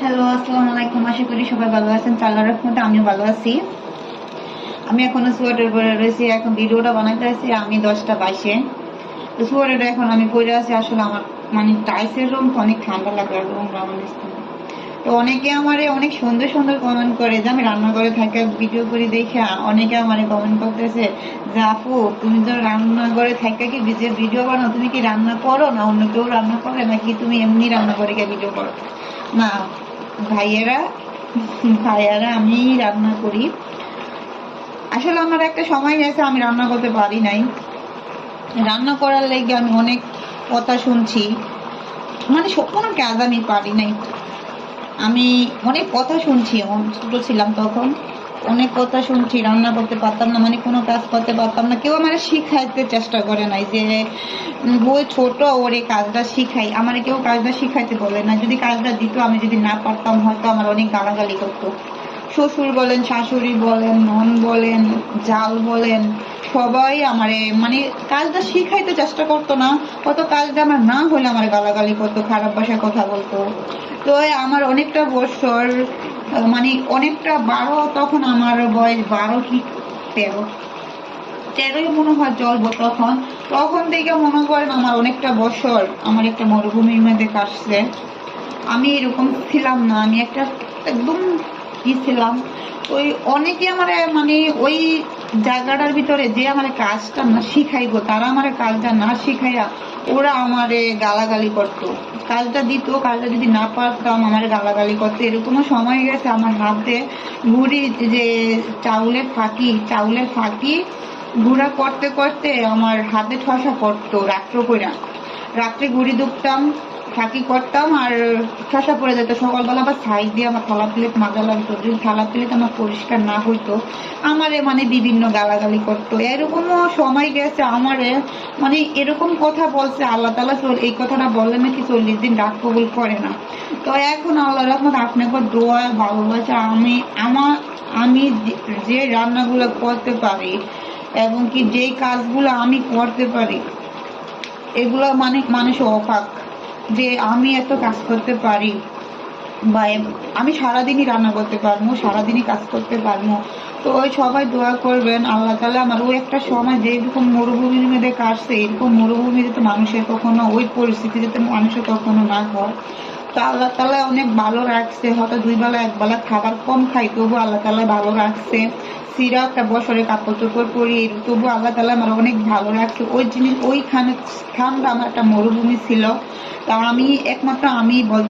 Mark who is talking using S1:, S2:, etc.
S1: Hello, আসসালামু আলাইকুম। আশা করি সবাই ভালো আছেন। আল্লাহর রহমতে আমিও ভালো আছি। আমি এখনো সোয়েটার পরে রয়েছি। এখন ভিডিওটা বানাইতে আছি আমি 10টা 22-এ। তো সোয়েটারটা এখন আমি পরে আছি। আসলে আমার মানে টাইসের রুম অনেক ঠান্ডা লাগে আর রুমটা আমার স্থানে। তো অনেকে আমারে অনেক সুন্দর সুন্দর কমেন্ট করে যে আমি রান্নাঘরে থাকা ভিডিও করি দেখে অনেকে আমারে কমেন্ট করতেছে যে আপু তুমি তো রান্নাঘরে থাকা কি যে ভিডিও বানাও, তুমি কি রান্না করো না অন্য কেউ রান্না করে নাকি তুমি এমনি রান্না করে গিয়ে ভিডিও করো? না ভাইয়েরা, ভাইয়ারা আমি রান্না করি। আসলে আমার একটা সময় গেছে আমি রান্না করতে পারি নাই। রান্না করার লেগে আমি অনেক কথা শুনছি, মানে কোনো কাজ আমি পারি নাই। আমি অনেক কথা শুনছি, ছোট ছিলাম তখন অনেক কথা শুনছি, রান্না করতে পারতাম না, মানে কোনো কাজ করতে পারতাম না। কেউ আমার শিখাইতে চেষ্টা করে নাই যে বই ছোট ওর এই কাজটা শিখাই। আমার কেউ কাজটা শিখাইতে বলে না। যদি কাজটা দিত আমি যদি না পারতাম হয়তো আমার অনেক গালাগালি করতো। শ্বশুর বলেন, শাশুড়ি বলেন, নন বলেন, জাল বলেন, সবাই আমারে মানে কাজটা শিখাইতে চেষ্টা করতো না। কত কাজটা আমার না হলে আমার গালাগালি করতো, খারাপ ভাষায় কথা বলতো। তো আমার অনেকটা বছর মানে অনেকটা 12, তখন আমার বয়স 12 কি 13, 13ই মনে হয় চলবো তখন। তখন থেকে মনে করেন আমার অনেকটা বছর আমার একটা মরুভূমির মধ্যে কাটছে। আমি এরকম ছিলাম না, আমি একটা একদম কি ছিলাম। ওই অনেকে আমার মানে ওই জায়গাটার ভিতরে যে আমার কাজটা না শিখাইবো তারা আমার কাজটা না শিখাইয়া ওরা আমারে গালাগালি করতো। কাজটা দিত, কাজটা যদি না পারতাম আমার গালাগালি করতো। এরকমও সময় গেছে আমার হাতে গুড়ি যে চাউলের ফাঁকি গুঁড়া করতে করতে আমার হাতে ঠসা পড়তো। রাত্রে গুড়ি দুপতাম, ফাঁকি করতাম আর ঠসা পড়ে যেত। সকালবেলা আবার সাইড দিয়ে আমার থালা প্লেট মাজা লাগতো। যদি থালা প্লেট আমার পরিষ্কার না হইতো আমারে মানে বিভিন্ন গালাগালি করতো। এরকমও সময় গেছে আমারে মানে এরকম কথা বলছে আল্লাহ তাআলা এই কথাটা বললে নাকি 40 দিন রাত কবুল করে না। তো এখন আল্লাহ রহমত আপনাকে দোয়া ভালোবাসা আমি যে রান্নাগুলো করতে পারি এবং কি যে কাজগুলো আমি করতে পারি এগুলো মানে মানুষ অবাক যে আমি এত কাজ করতে পারি বা আমি সারাদিনই রান্না করতে পারবো, সারাদিনই কাজ করতে পারবো। তো ওই সবাই দোয়া করবেন আল্লাহ তাআলা আমার ওই একটা সময় যেরকম মরুভূমির মধ্যে কাটছে এরকম মরুভূমি যাতে মানুষের কখনো ওই পরিস্থিতি যাতে মানুষের কখনো না হয়। তো আল্লাহ তাআলা অনেক ভালো রাখছে। হয়তো 2 বেলা 1 বেলা খাবার কম খাই তবু আল্লাহ তাআলা ভালো রাখছে। সিরা একটা বছরে কাপড় চোপড় পরি তবু আল্লাহ তাআলা আমার অনেক ভালো রাখছে। ওই জিনিস ওইখানে স্থানটা আমার একটা মরুভূমি ছিল। তা আমি একমাত্র আমি